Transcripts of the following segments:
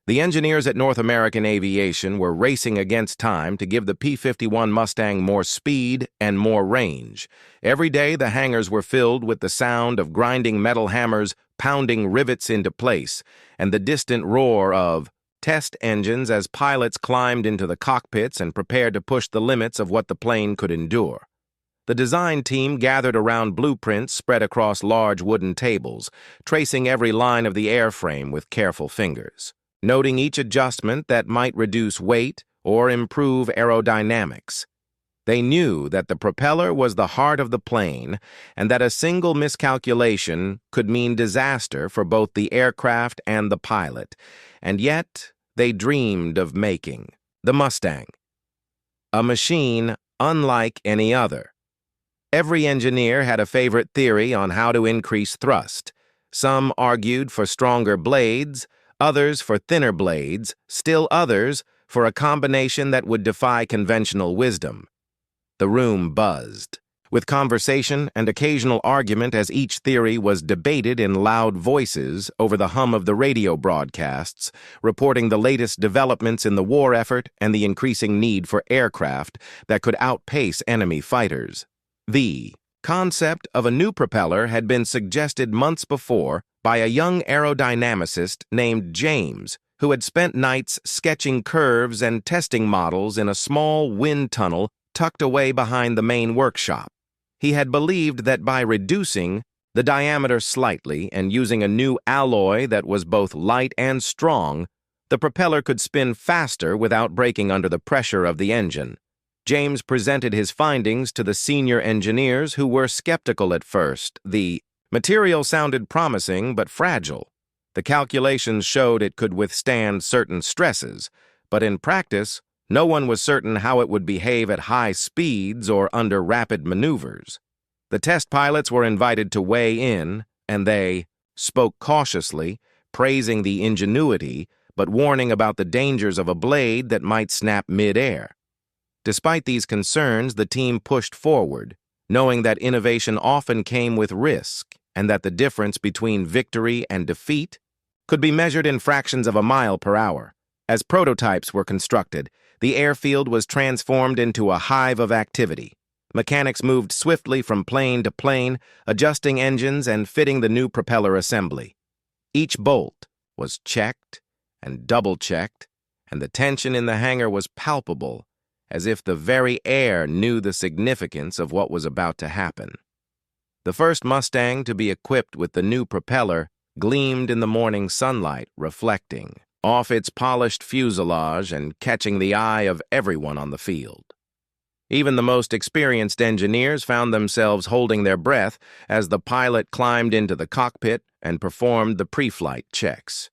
The engineers at North American Aviation were racing against time to give the P-51 Mustang more speed and more range. Every day, the hangars were filled with the sound of grinding metal hammers pounding rivets into place, and the distant roar of test engines as pilots climbed into the cockpits and prepared to push the limits of what the plane could endure. The design team gathered around blueprints spread across large wooden tables, tracing every line of the airframe with careful fingers, noting each adjustment that might reduce weight or improve aerodynamics. They knew that the propeller was the heart of the plane and that a single miscalculation could mean disaster for both the aircraft and the pilot, and yet they dreamed of making the Mustang, a machine unlike any other. Every engineer had a favorite theory on how to increase thrust. Some argued for stronger blades, others for thinner blades, still others for a combination that would defy conventional wisdom. The room buzzed, with conversation and occasional argument as each theory was debated in loud voices over the hum of the radio broadcasts, reporting the latest developments in the war effort and the increasing need for aircraft that could outpace enemy fighters. The concept of a new propeller had been suggested months before by a young aerodynamicist named James, who had spent nights sketching curves and testing models in a small wind tunnel tucked away behind the main workshop. He had believed that by reducing the diameter slightly and using a new alloy that was both light and strong, the propeller could spin faster without breaking under the pressure of the engine. James presented his findings to the senior engineers, who were skeptical at first. The material sounded promising but fragile. The calculations showed it could withstand certain stresses, but in practice, no one was certain how it would behave at high speeds or under rapid maneuvers. The test pilots were invited to weigh in, and they spoke cautiously, praising the ingenuity, but warning about the dangers of a blade that might snap mid-air. Despite these concerns, the team pushed forward, knowing that innovation often came with risk and that the difference between victory and defeat could be measured in fractions of a mile per hour. As prototypes were constructed, the airfield was transformed into a hive of activity. Mechanics moved swiftly from plane to plane, adjusting engines and fitting the new propeller assembly. Each bolt was checked and double-checked, and the tension in the hangar was palpable, as if the very air knew the significance of what was about to happen. The first Mustang to be equipped with the new propeller gleamed in the morning sunlight, reflecting off its polished fuselage and catching the eye of everyone on the field. Even the most experienced engineers found themselves holding their breath as the pilot climbed into the cockpit and performed the pre-flight checks.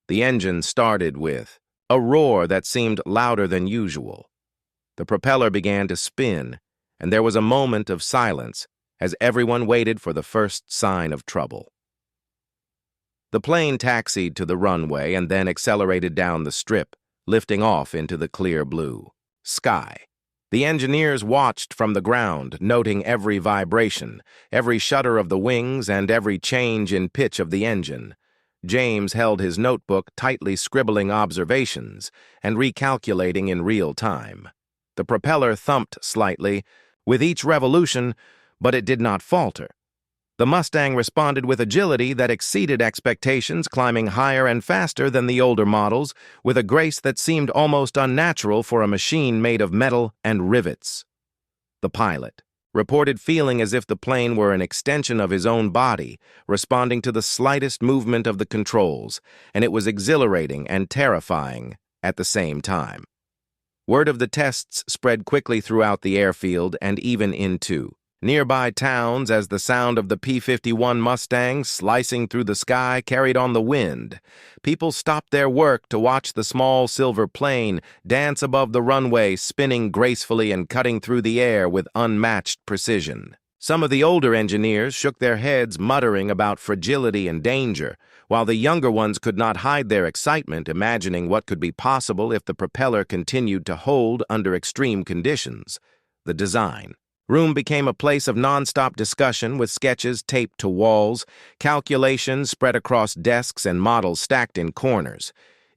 The engine started with a roar that seemed louder than usual. The propeller began to spin, and there was a moment of silence as everyone waited for the first sign of trouble. The plane taxied to the runway and then accelerated down the strip, lifting off into the clear blue sky. The engineers watched from the ground, noting every vibration, every shudder of the wings, and every change in pitch of the engine. James held his notebook, tightly scribbling observations and recalculating in real time. The propeller thumped slightly with each revolution, but it did not falter. The Mustang responded with agility that exceeded expectations, climbing higher and faster than the older models, with a grace that seemed almost unnatural for a machine made of metal and rivets. The pilot reported feeling as if the plane were an extension of his own body, responding to the slightest movement of the controls, and it was exhilarating and terrifying at the same time. Word of the tests spread quickly throughout the airfield and even into nearby towns as the sound of the P-51 Mustang slicing through the sky carried on the wind. People stopped their work to watch the small silver plane dance above the runway, spinning gracefully and cutting through the air with unmatched precision. Some of the older engineers shook their heads, muttering about fragility and danger, while the younger ones could not hide their excitement, imagining what could be possible if the propeller continued to hold under extreme conditions. The design room became a place of non-stop discussion, with sketches taped to walls, calculations spread across desks, and models stacked in corners.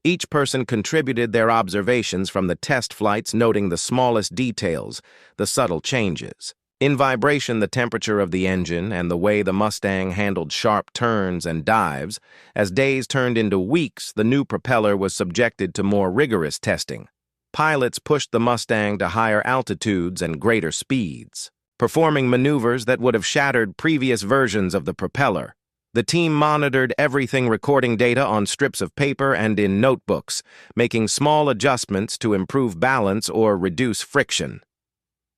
Each person contributed their observations from the test flights, noting the smallest details, the subtle changes. In vibration, the temperature of the engine and the way the Mustang handled sharp turns and dives. As days turned into weeks, the new propeller was subjected to more rigorous testing. Pilots pushed the Mustang to higher altitudes and greater speeds, performing maneuvers that would have shattered previous versions of the propeller. The team monitored everything, recording data on strips of paper and in notebooks, making small adjustments to improve balance or reduce friction.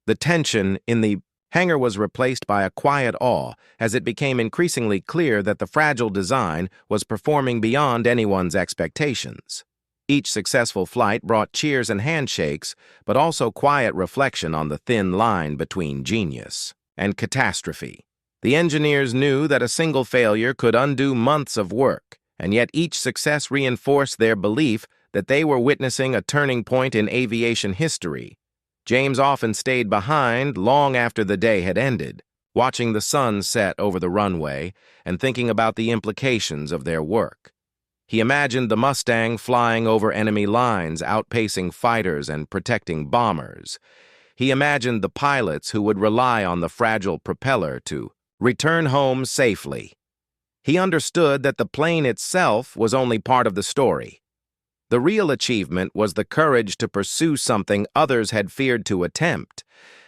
The tension in the hangar was replaced by a quiet awe as it became increasingly clear that the fragile design was performing beyond anyone's expectations. Each successful flight brought cheers and handshakes, but also quiet reflection on the thin line between genius and catastrophe. The engineers knew that a single failure could undo months of work, and yet each success reinforced their belief that they were witnessing a turning point in aviation history. James often stayed behind long after the day had ended, watching the sun set over the runway and thinking about the implications of their work. He imagined the Mustang flying over enemy lines, outpacing fighters and protecting bombers. He imagined the pilots who would rely on the fragile propeller to return home safely. He understood that the plane itself was only part of the story. The real achievement was the courage to pursue something others had feared to attempt,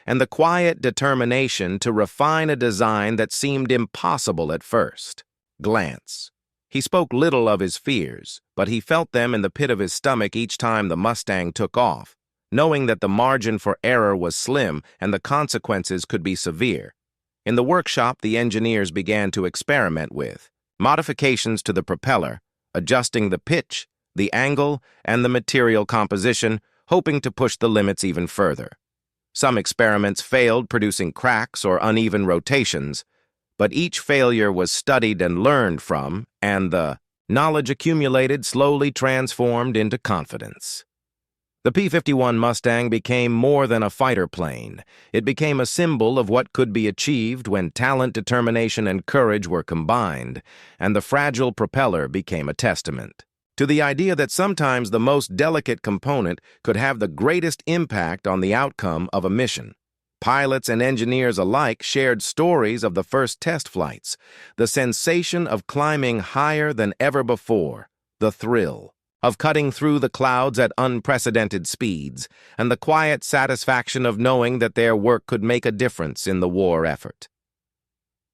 and the quiet determination to refine a design that seemed impossible at first glance. He spoke little of his fears, but he felt them in the pit of his stomach each time the Mustang took off, knowing that the margin for error was slim and the consequences could be severe. In the workshop, the engineers began to experiment with modifications to the propeller, adjusting the pitch, the angle, and the material composition, hoping to push the limits even further. Some experiments failed, producing cracks or uneven rotations, but each failure was studied and learned from, and the knowledge accumulated slowly transformed into confidence. The P-51 Mustang became more than a fighter plane. It became a symbol of what could be achieved when talent, determination, and courage were combined, and the fragile propeller became a testament to the idea that sometimes the most delicate component could have the greatest impact on the outcome of a mission. Pilots and engineers alike shared stories of the first test flights, the sensation of climbing higher than ever before, the thrill of cutting through the clouds at unprecedented speeds, and the quiet satisfaction of knowing that their work could make a difference in the war effort.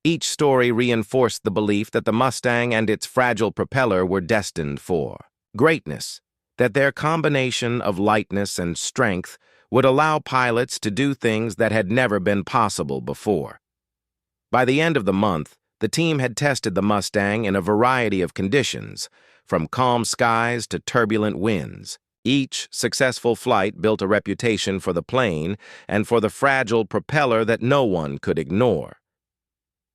Each story reinforced the belief that the Mustang and its fragile propeller were destined for greatness, that their combination of lightness and strength would allow pilots to do things that had never been possible before. By the end of the month, the team had tested the Mustang in a variety of conditions, from calm skies to turbulent winds. Each successful flight built a reputation for the plane and for the fragile propeller that no one could ignore.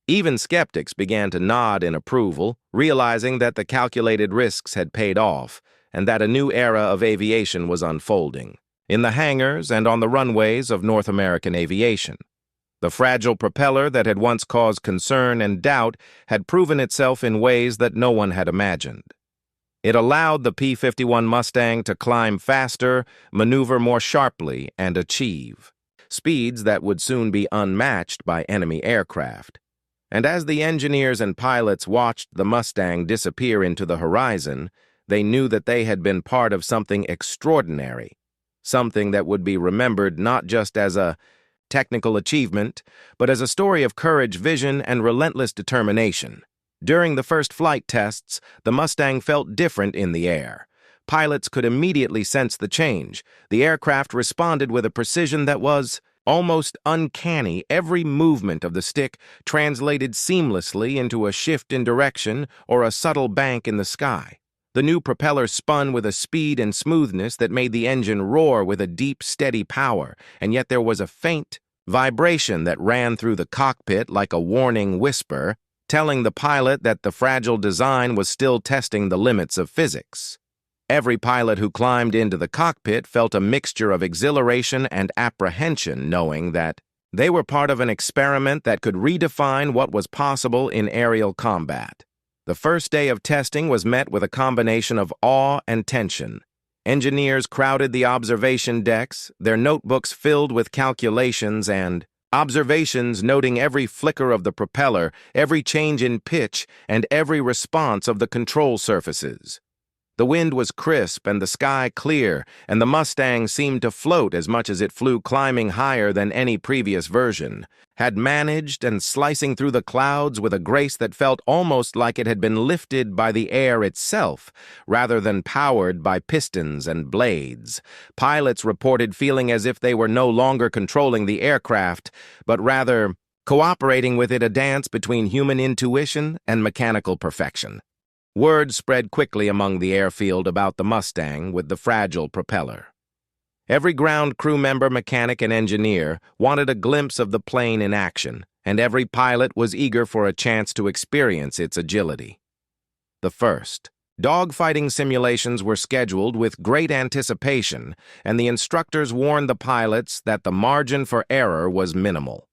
Even skeptics began to nod in approval, realizing that the calculated risks had paid off and that a new era of aviation was unfolding in the hangars and on the runways of North American aviation. The fragile propeller that had once caused concern and doubt had proven itself in ways that no one had imagined. It allowed the P-51 Mustang to climb faster, maneuver more sharply, and achieve speeds that would soon be unmatched by enemy aircraft. And as the engineers and pilots watched the Mustang disappear into the horizon, they knew that they had been part of something extraordinary, something that would be remembered not just as a technical achievement, but as a story of courage, vision, and relentless determination. During the first flight tests, the Mustang felt different in the air. Pilots could immediately sense the change. The aircraft responded with a precision that was almost uncanny. Every movement of the stick translated seamlessly into a shift in direction or a subtle bank in the sky. The new propeller spun with a speed and smoothness that made the engine roar with a deep, steady power, and yet there was a faint vibration that ran through the cockpit like a warning whisper, telling the pilot that the fragile design was still testing the limits of physics. Every pilot who climbed into the cockpit felt a mixture of exhilaration and apprehension, knowing that they were part of an experiment that could redefine what was possible in aerial combat. The first day of testing was met with a combination of awe and tension. Engineers crowded the observation decks, their notebooks filled with calculations and observations noting every flicker of the propeller, every change in pitch, and every response of the control surfaces. The wind was crisp and the sky clear, and the Mustang seemed to float as much as it flew, climbing higher than any previous version, had managed and slicing through the clouds with a grace that felt almost like it had been lifted by the air itself, rather than powered by pistons and blades. Pilots reported feeling as if they were no longer controlling the aircraft, but rather cooperating with it, a dance between human intuition and mechanical perfection. Word spread quickly among the airfield about the Mustang with the fragile propeller. Every ground crew member, mechanic, and engineer wanted a glimpse of the plane in action, and every pilot was eager for a chance to experience its agility. The first dogfighting simulations were scheduled with great anticipation, and the instructors warned the pilots that the margin for error was minimal.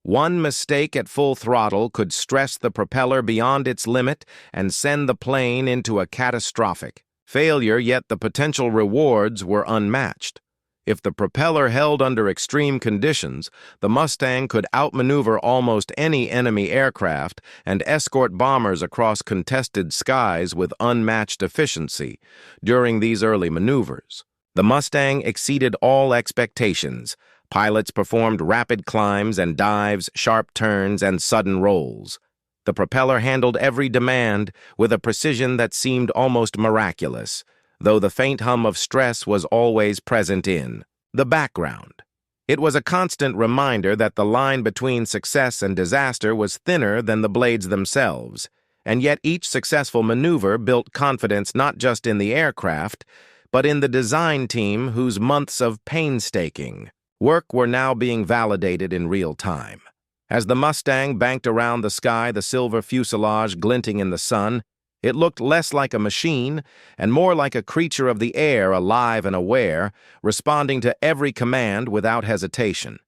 One mistake at full throttle could stress the propeller beyond its limit and send the plane into a catastrophic failure, yet the potential rewards were unmatched. If the propeller held under extreme conditions, the Mustang could outmaneuver almost any enemy aircraft and escort bombers across contested skies with unmatched efficiency. During these early maneuvers, the Mustang exceeded all expectations. Pilots performed rapid climbs and dives, sharp turns, and sudden rolls. The propeller handled every demand with a precision that seemed almost miraculous, though the faint hum of stress was always present in the background. It was a constant reminder that the line between success and disaster was thinner than the blades themselves, and yet each successful maneuver built confidence not just in the aircraft, but in the design team whose months of painstaking work were now being validated in real time. As the Mustang banked around the sky, the silver fuselage glinting in the sun, it looked less like a machine and more like a creature of the air, alive and aware, responding to every command without hesitation.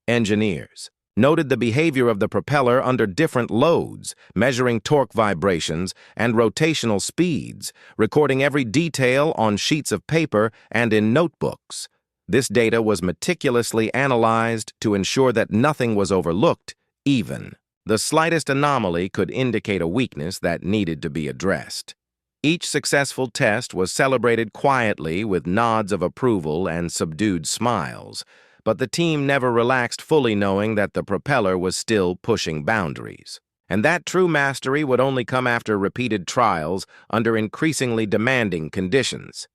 Engineers noted the behavior of the propeller under different loads, measuring torque vibrations and rotational speeds, recording every detail on sheets of paper and in notebooks. This data was meticulously analyzed to ensure that nothing was overlooked, even the slightest anomaly could indicate a weakness that needed to be addressed. Each successful test was celebrated quietly with nods of approval and subdued smiles, but the team never relaxed, fully knowing that the propeller was still pushing boundaries. And that true mastery would only come after repeated trials under increasingly demanding conditions.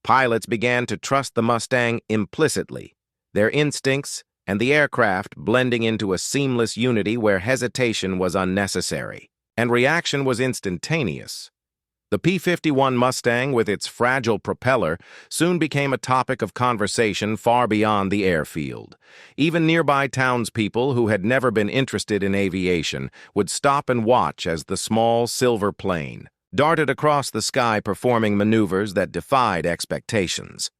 Pilots began to trust the Mustang implicitly, their instincts and the aircraft blending into a seamless unity where hesitation was unnecessary, and reaction was instantaneous. The P-51 Mustang, with its fragile propeller, soon became a topic of conversation far beyond the airfield. Even nearby townspeople who had never been interested in aviation would stop and watch as the small silver plane darted across the sky, performing maneuvers that defied expectations.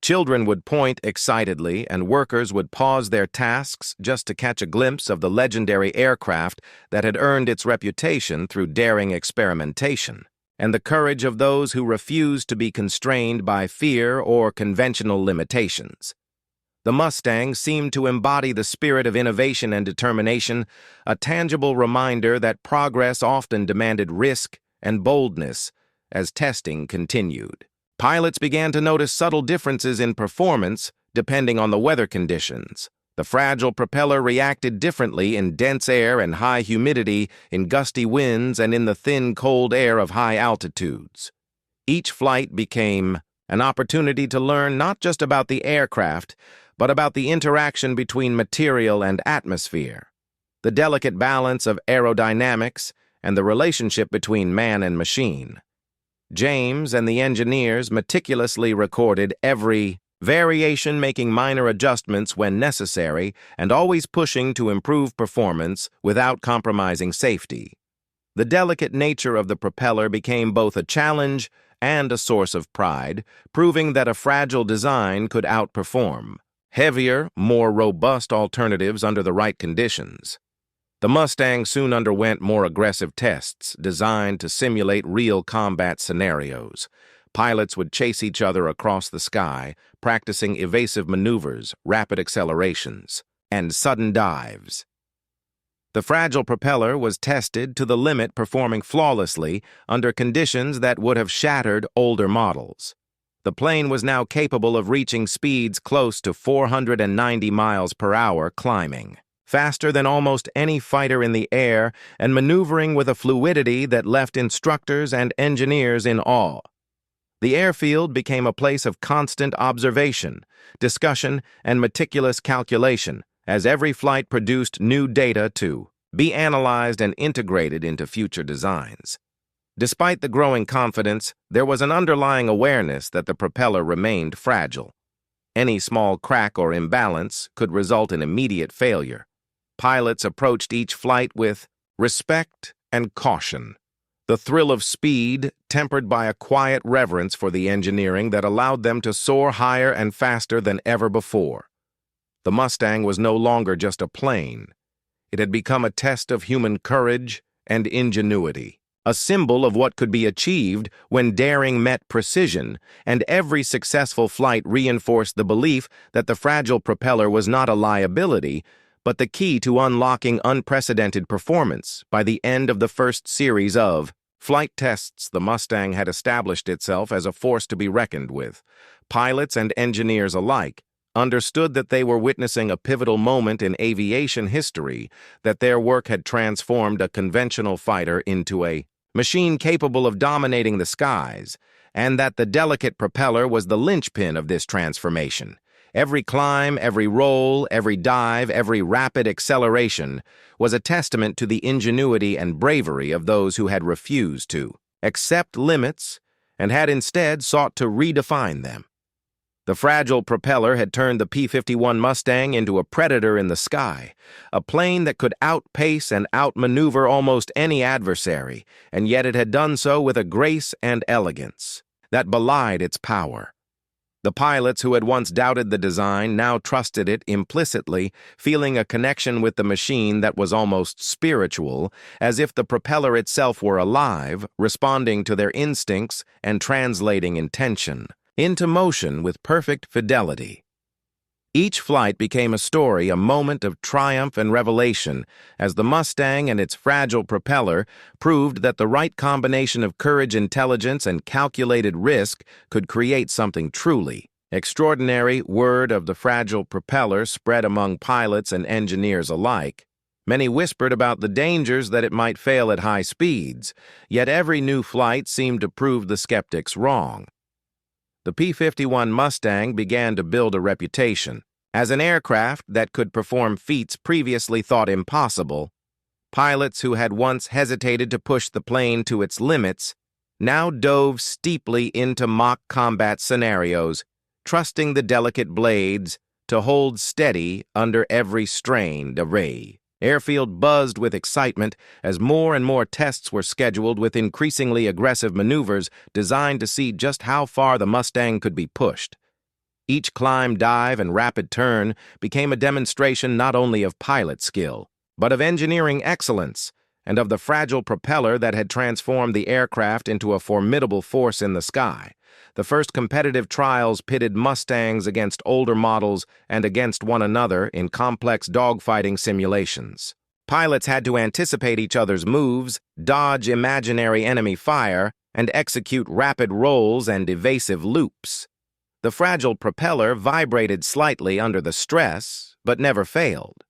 Children would point excitedly, and workers would pause their tasks just to catch a glimpse of the legendary aircraft that had earned its reputation through daring experimentation, and the courage of those who refused to be constrained by fear or conventional limitations. The Mustang seemed to embody the spirit of innovation and determination, a tangible reminder that progress often demanded risk and boldness. As testing continued, pilots began to notice subtle differences in performance depending on the weather conditions. The fragile propeller reacted differently in dense air and high humidity, in gusty winds, and in the thin, cold air of high altitudes. Each flight became an opportunity to learn not just about the aircraft, but about the interaction between material and atmosphere, the delicate balance of aerodynamics, and the relationship between man and machine. James and the engineers meticulously recorded every variation, making minor adjustments when necessary, and always pushing to improve performance without compromising safety. The delicate nature of the propeller became both a challenge and a source of pride, proving that a fragile design could outperform heavier, more robust alternatives under the right conditions. The Mustang soon underwent more aggressive tests designed to simulate real combat scenarios. Pilots would chase each other across the sky, practicing evasive maneuvers, rapid accelerations, and sudden dives. The fragile propeller was tested to the limit, performing flawlessly under conditions that would have shattered older models. The plane was now capable of reaching speeds close to 490 miles per hour climbing, faster than almost any fighter in the air and maneuvering with a fluidity that left instructors and engineers in awe. The airfield became a place of constant observation, discussion, and meticulous calculation, as every flight produced new data to be analyzed and integrated into future designs. Despite the growing confidence, there was an underlying awareness that the propeller remained fragile. Any small crack or imbalance could result in immediate failure. Pilots approached each flight with respect and caution, the thrill of speed tempered by a quiet reverence for the engineering that allowed them to soar higher and faster than ever before. The Mustang was no longer just a plane. It had become a test of human courage and ingenuity, a symbol of what could be achieved when daring met precision, and every successful flight reinforced the belief that the fragile propeller was not a liability, but the key to unlocking unprecedented performance. By the end of the first series of flight tests, the Mustang had established itself as a force to be reckoned with. Pilots and engineers alike understood that they were witnessing a pivotal moment in aviation history, that their work had transformed a conventional fighter into a machine capable of dominating the skies, and that the delicate propeller was the linchpin of this transformation. Every climb, every roll, every dive, every rapid acceleration was a testament to the ingenuity and bravery of those who had refused to accept limits and had instead sought to redefine them. The fragile propeller had turned the P-51 Mustang into a predator in the sky, a plane that could outpace and outmaneuver almost any adversary, and yet it had done so with a grace and elegance that belied its power. The pilots who had once doubted the design now trusted it implicitly, feeling a connection with the machine that was almost spiritual, as if the propeller itself were alive, responding to their instincts and translating intention into motion with perfect fidelity. Each flight became a story, a moment of triumph and revelation, as the Mustang and its fragile propeller proved that the right combination of courage, intelligence, and calculated risk could create something truly extraordinary. Word of the fragile propeller spread among pilots and engineers alike. Many whispered about the dangers that it might fail at high speeds, yet every new flight seemed to prove the skeptics wrong. The P-51 Mustang began to build a reputation as an aircraft that could perform feats previously thought impossible. Pilots who had once hesitated to push the plane to its limits now dove steeply into mock combat scenarios, trusting the delicate blades to hold steady under every strain. The airfield buzzed with excitement as more and more tests were scheduled with increasingly aggressive maneuvers designed to see just how far the Mustang could be pushed. Each climb, dive, and rapid turn became a demonstration not only of pilot skill, but of engineering excellence, and of the fragile propeller that had transformed the aircraft into a formidable force in the sky. The first competitive trials pitted Mustangs against older models and against one another in complex dogfighting simulations. Pilots had to anticipate each other's moves, dodge imaginary enemy fire, and execute rapid rolls and evasive loops. The fragile propeller vibrated slightly under the stress, but never failed.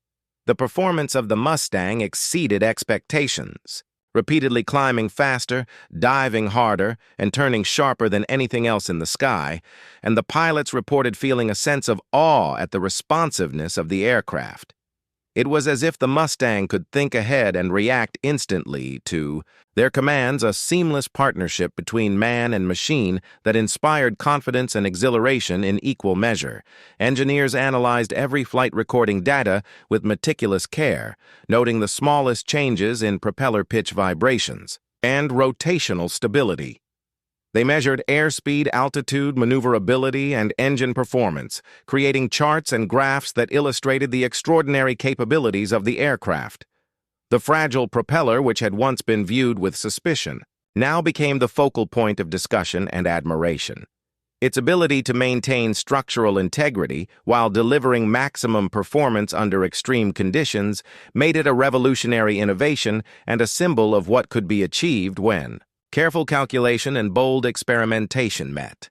The performance of the Mustang exceeded expectations, repeatedly climbing faster, diving harder, and turning sharper than anything else in the sky, and the pilots reported feeling a sense of awe at the responsiveness of the aircraft. It was as if the Mustang could think ahead and react instantly to their commands, a seamless partnership between man and machine that inspired confidence and exhilaration in equal measure. Engineers analyzed every flight recording data with meticulous care, noting the smallest changes in propeller pitch vibrations and rotational stability. They measured airspeed, altitude, maneuverability, and engine performance, creating charts and graphs that illustrated the extraordinary capabilities of the aircraft. The fragile propeller, which had once been viewed with suspicion, now became the focal point of discussion and admiration. Its ability to maintain structural integrity while delivering maximum performance under extreme conditions made it a revolutionary innovation and a symbol of what could be achieved when careful calculation and bold experimentation met.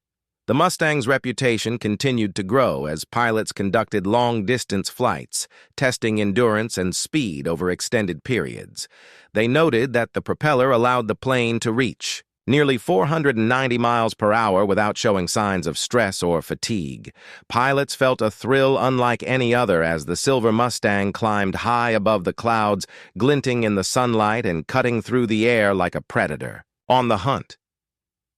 The Mustang's reputation continued to grow as pilots conducted long-distance flights, testing endurance and speed over extended periods. They noted that the propeller allowed the plane to reach nearly 490 miles per hour without showing signs of stress or fatigue. Pilots felt a thrill unlike any other as the silver Mustang climbed high above the clouds, glinting in the sunlight and cutting through the air like a predator on the hunt.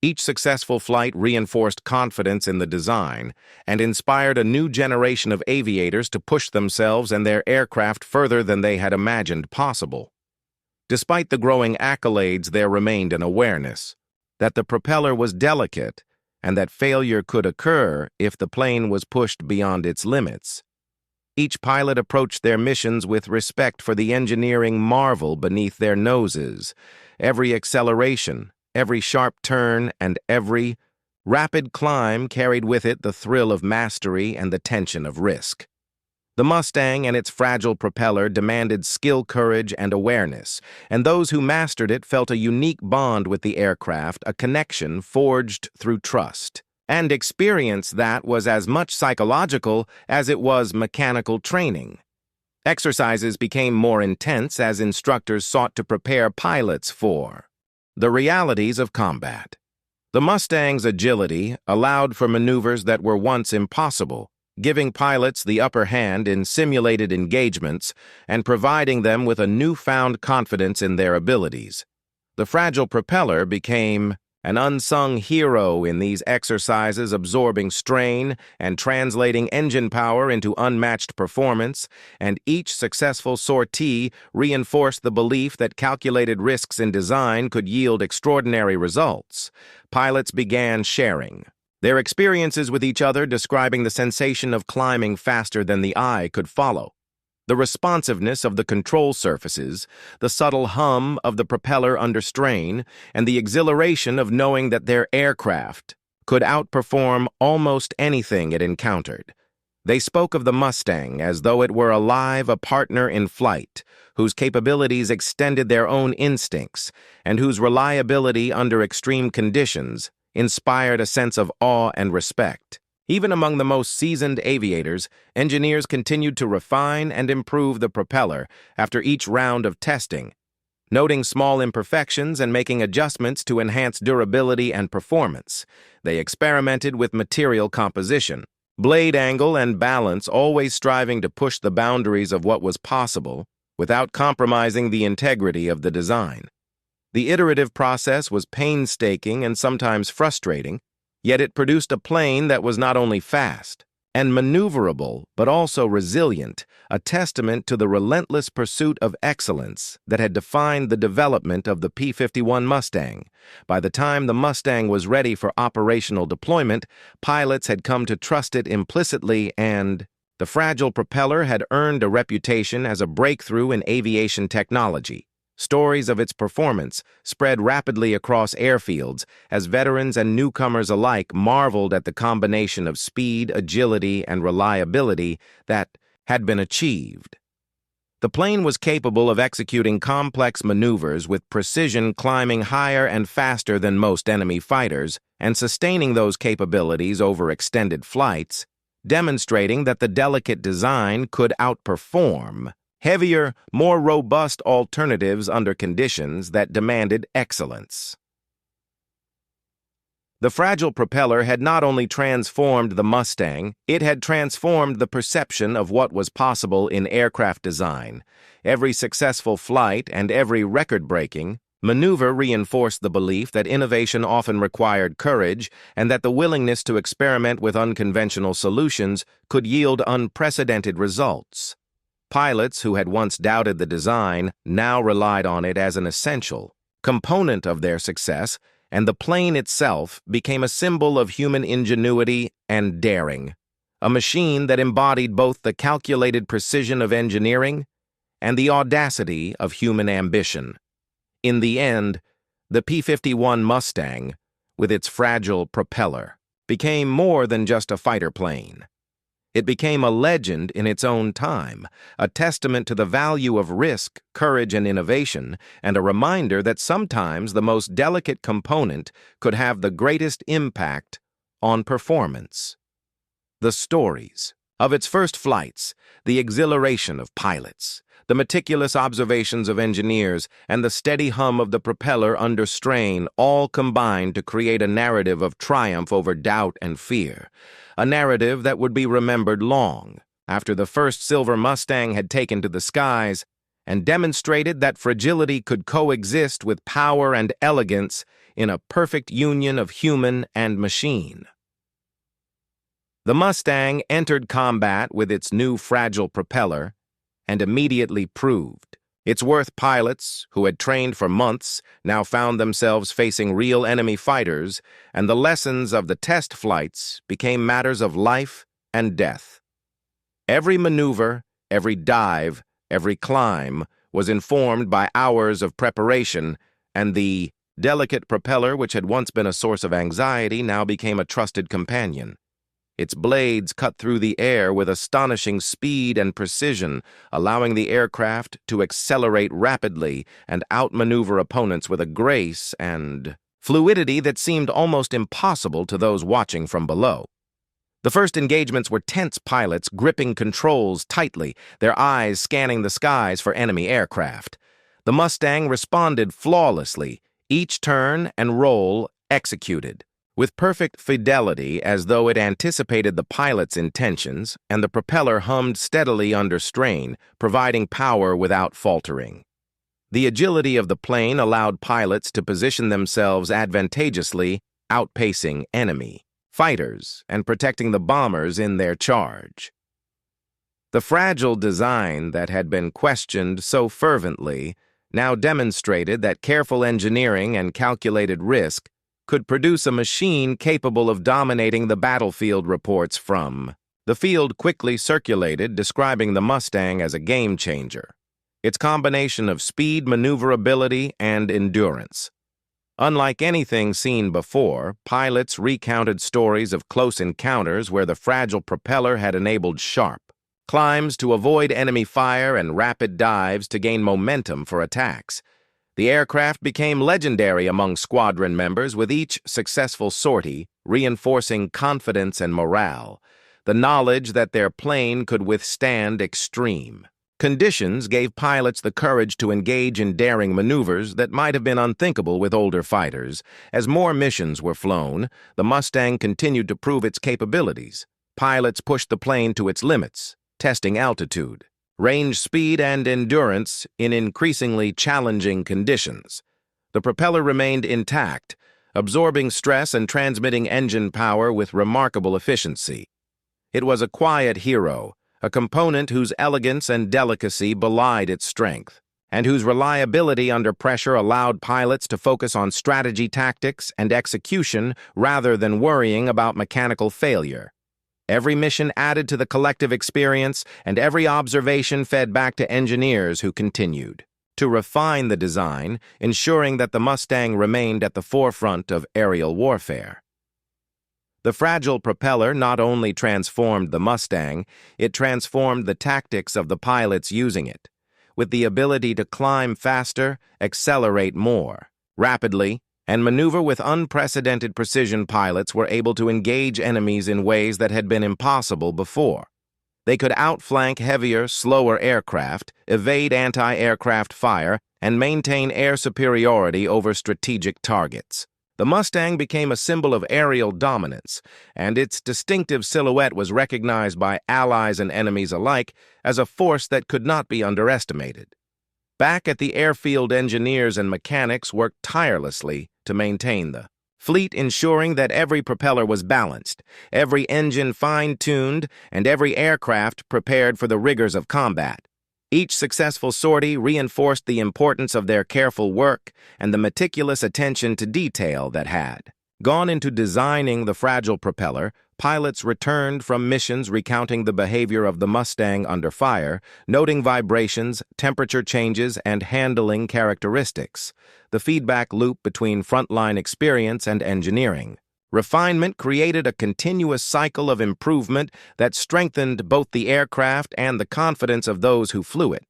Each successful flight reinforced confidence in the design and inspired a new generation of aviators to push themselves and their aircraft further than they had imagined possible. Despite the growing accolades, there remained an awareness that the propeller was delicate and that failure could occur if the plane was pushed beyond its limits. Each pilot approached their missions with respect for the engineering marvel beneath their noses. Every acceleration, every sharp turn, and every rapid climb carried with it the thrill of mastery and the tension of risk. The Mustang and its fragile propeller demanded skill, courage, and awareness, and those who mastered it felt a unique bond with the aircraft, a connection forged through trust, and experience that was as much psychological as it was mechanical training. Exercises became more intense as instructors sought to prepare pilots for the realities of combat. The Mustang's agility allowed for maneuvers that were once impossible, giving pilots the upper hand in simulated engagements and providing them with a newfound confidence in their abilities. The fragile propeller became an unsung hero in these exercises, absorbing strain and translating engine power into unmatched performance, and each successful sortie reinforced the belief that calculated risks in design could yield extraordinary results. Pilots began sharing their experiences with each other, describing the sensation of climbing faster than the eye could follow, the responsiveness of the control surfaces, the subtle hum of the propeller under strain, and the exhilaration of knowing that their aircraft could outperform almost anything it encountered. They spoke of the Mustang as though it were alive, a partner in flight, whose capabilities extended their own instincts, and whose reliability under extreme conditions inspired a sense of awe and respect. Even among the most seasoned aviators, engineers continued to refine and improve the propeller after each round of testing, noting small imperfections and making adjustments to enhance durability and performance. They experimented with material composition, blade angle, and balance, always striving to push the boundaries of what was possible without compromising the integrity of the design. The iterative process was painstaking and sometimes frustrating, yet it produced a plane that was not only fast and maneuverable, but also resilient, a testament to the relentless pursuit of excellence that had defined the development of the P-51 Mustang. By the time the Mustang was ready for operational deployment, pilots had come to trust it implicitly, and the fragile propeller had earned a reputation as a breakthrough in aviation technology. Stories of its performance spread rapidly across airfields as veterans and newcomers alike marveled at the combination of speed, agility, and reliability that had been achieved. The plane was capable of executing complex maneuvers with precision, climbing higher and faster than most enemy fighters, and sustaining those capabilities over extended flights, demonstrating that the delicate design could outperform heavier, more robust alternatives under conditions that demanded excellence. The fragile propeller had not only transformed the Mustang, it had transformed the perception of what was possible in aircraft design. Every successful flight and every record-breaking maneuver reinforced the belief that innovation often required courage and that the willingness to experiment with unconventional solutions could yield unprecedented results. Pilots who had once doubted the design now relied on it as an essential component of their success, and the plane itself became a symbol of human ingenuity and daring, a machine that embodied both the calculated precision of engineering and the audacity of human ambition. In the end, the P-51 Mustang, with its fragile propeller, became more than just a fighter plane. It became a legend in its own time, a testament to the value of risk, courage, and innovation, and a reminder that sometimes the most delicate component could have the greatest impact on performance. The stories of its first flights, the exhilaration of pilots, the meticulous observations of engineers, and the steady hum of the propeller under strain all combined to create a narrative of triumph over doubt and fear, a narrative that would be remembered long after the first silver Mustang had taken to the skies and demonstrated that fragility could coexist with power and elegance in a perfect union of human and machine. The Mustang entered combat with its new fragile propeller and immediately proved its worth. Pilots who had trained for months now found themselves facing real enemy fighters, and the lessons of the test flights became matters of life and death. Every maneuver, every dive, every climb was informed by hours of preparation, and the delicate propeller, which had once been a source of anxiety, now became a trusted companion. Its blades cut through the air with astonishing speed and precision, allowing the aircraft to accelerate rapidly and outmaneuver opponents with a grace and fluidity that seemed almost impossible to those watching from below. The first engagements were tense, pilots gripping controls tightly, their eyes scanning the skies for enemy aircraft. The Mustang responded flawlessly, each turn and roll executed with perfect fidelity, as though it anticipated the pilot's intentions, and the propeller hummed steadily under strain, providing power without faltering. The agility of the plane allowed pilots to position themselves advantageously, outpacing enemy fighters and protecting the bombers in their charge. The fragile design that had been questioned so fervently now demonstrated that careful engineering and calculated risk could produce a machine capable of dominating the battlefield. Reports from the field quickly circulated, describing the Mustang as a game changer. Its combination of speed, maneuverability, and endurance. Unlike anything seen before, pilots recounted stories of close encounters where the fragile propeller had enabled sharp climbs to avoid enemy fire and rapid dives to gain momentum for attacks. The aircraft became legendary among squadron members, with each successful sortie reinforcing confidence and morale. The knowledge that their plane could withstand extreme conditions gave pilots the courage to engage in daring maneuvers that might have been unthinkable with older fighters. As more missions were flown, the Mustang continued to prove its capabilities. Pilots pushed the plane to its limits, testing altitude, range, speed, and endurance in increasingly challenging conditions. The propeller remained intact, absorbing stress and transmitting engine power with remarkable efficiency. It was a quiet hero, a component whose elegance and delicacy belied its strength, and whose reliability under pressure allowed pilots to focus on strategy, tactics, and execution rather than worrying about mechanical failure. Every mission added to the collective experience, and every observation fed back to engineers who continued to refine the design, ensuring that the Mustang remained at the forefront of aerial warfare. The fragile propeller not only transformed the Mustang, it transformed the tactics of the pilots using it. With the ability to climb faster, accelerate more rapidly, and maneuver with unprecedented precision, pilots were able to engage enemies in ways that had been impossible before. They could outflank heavier, slower aircraft, evade anti-aircraft fire, and maintain air superiority over strategic targets. The Mustang became a symbol of aerial dominance, and its distinctive silhouette was recognized by allies and enemies alike as a force that could not be underestimated. Back at the airfield, engineers and mechanics worked tirelessly to maintain the fleet, ensuring that every propeller was balanced, every engine fine-tuned, and every aircraft prepared for the rigors of combat. Each successful sortie reinforced the importance of their careful work and the meticulous attention to detail that had gone into designing the fragile propeller. pilots returned from missions recounting the behavior of the Mustang under fire, noting vibrations, temperature changes, and handling characteristics, the feedback loop between frontline experience and engineering. Refinement created a continuous cycle of improvement that strengthened both the aircraft and the confidence of those who flew it.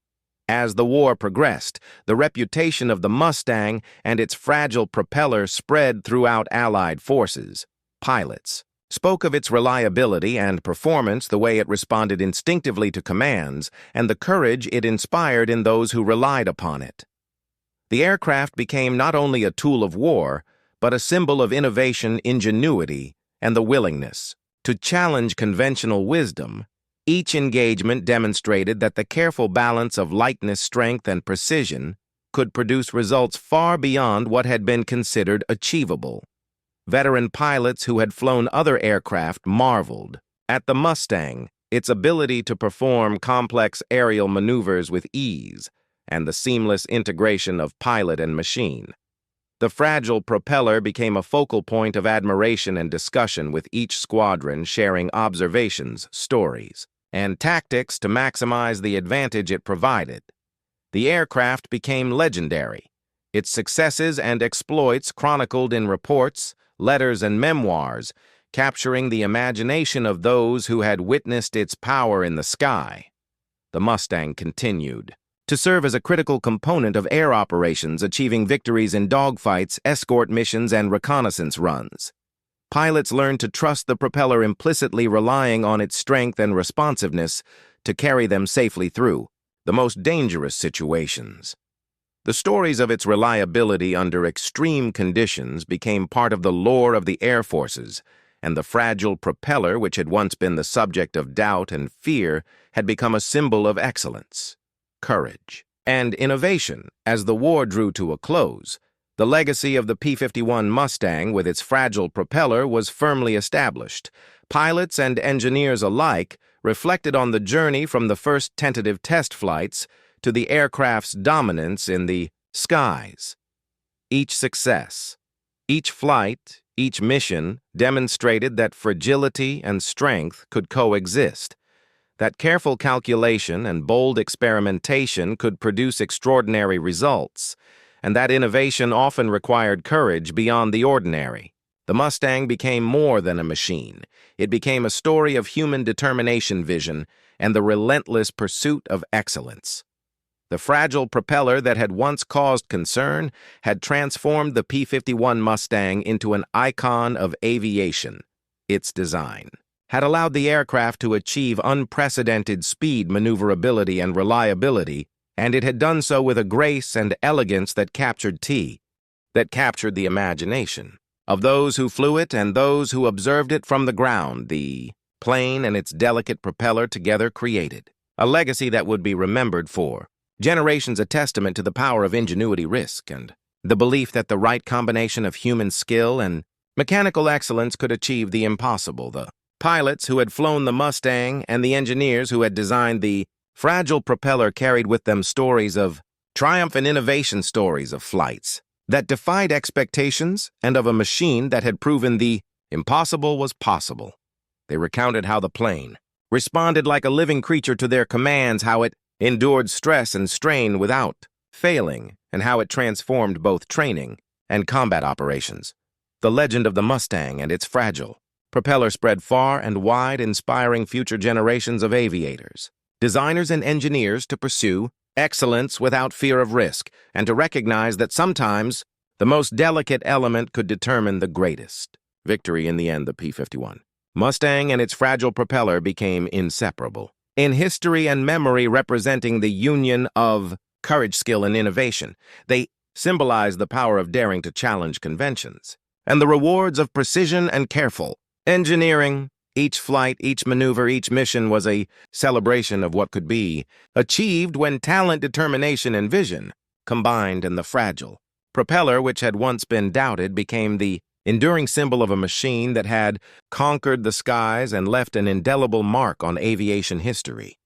As the war progressed, the reputation of the Mustang and its fragile propeller spread throughout Allied forces. Pilots spoke of its reliability and performance, the way it responded instinctively to commands, and the courage it inspired in those who relied upon it. The aircraft became not only a tool of war, but a symbol of innovation, ingenuity, and the willingness to challenge conventional wisdom. Each engagement demonstrated that the careful balance of lightness, strength, and precision could produce results far beyond what had been considered achievable. Veteran pilots who had flown other aircraft marveled at the Mustang, its ability to perform complex aerial maneuvers with ease, and the seamless integration of pilot and machine. The fragile propeller became a focal point of admiration and discussion, with each squadron sharing observations, stories, and tactics to maximize the advantage it provided. The aircraft became legendary, its successes and exploits chronicled in reports, letters, and memoirs, capturing the imagination of those who had witnessed its power in the sky. The Mustang continued to serve as a critical component of air operations, achieving victories in dogfights, escort missions, and reconnaissance runs. Pilots learned to trust the propeller implicitly, relying on its strength and responsiveness to carry them safely through the most dangerous situations. The stories of its reliability under extreme conditions became part of the lore of the Air Forces, and the fragile propeller, which had once been the subject of doubt and fear, had become a symbol of excellence, courage, and innovation. As the war drew to a close, the legacy of the P-51 Mustang with its fragile propeller was firmly established. Pilots and engineers alike reflected on the journey from the first tentative test flights to the aircraft's dominance in the skies. Each success, each flight, each mission demonstrated that fragility and strength could coexist, that careful calculation and bold experimentation could produce extraordinary results, and that innovation often required courage beyond the ordinary. The Mustang became more than a machine. It became a story of human determination, vision, and the relentless pursuit of excellence. The fragile propeller that had once caused concern had transformed the P-51 Mustang into an icon of aviation. Its design had allowed the aircraft to achieve unprecedented speed, maneuverability, and reliability, and it had done so with a grace and elegance that captured the imagination of those who flew it and those who observed it from the ground. The plane and its delicate propeller together created a legacy that would be remembered for generations, a testament to the power of ingenuity, risk, and the belief that the right combination of human skill and mechanical excellence could achieve the impossible. The pilots who had flown the Mustang and the engineers who had designed the fragile propeller carried with them stories of triumph and innovation, stories of flights that defied expectations and of a machine that had proven the impossible was possible. They recounted how the plane responded like a living creature to their commands, how it endured stress and strain without failing, and how it transformed both training and combat operations. The legend of the Mustang and its fragile propeller spread far and wide, inspiring future generations of aviators, designers, and engineers to pursue excellence without fear of risk, and to recognize that sometimes the most delicate element could determine the greatest victory. In the end, the P-51 Mustang and its fragile propeller became inseparable in history and memory, representing the union of courage, skill, and innovation. They symbolize the power of daring to challenge conventions and the rewards of precision and careful engineering. Each flight, each maneuver, each mission was a celebration of what could be achieved when talent, determination, and vision combined. In the fragile propeller, which had once been doubted, became the enduring symbol of a machine that had conquered the skies and left an indelible mark on aviation history.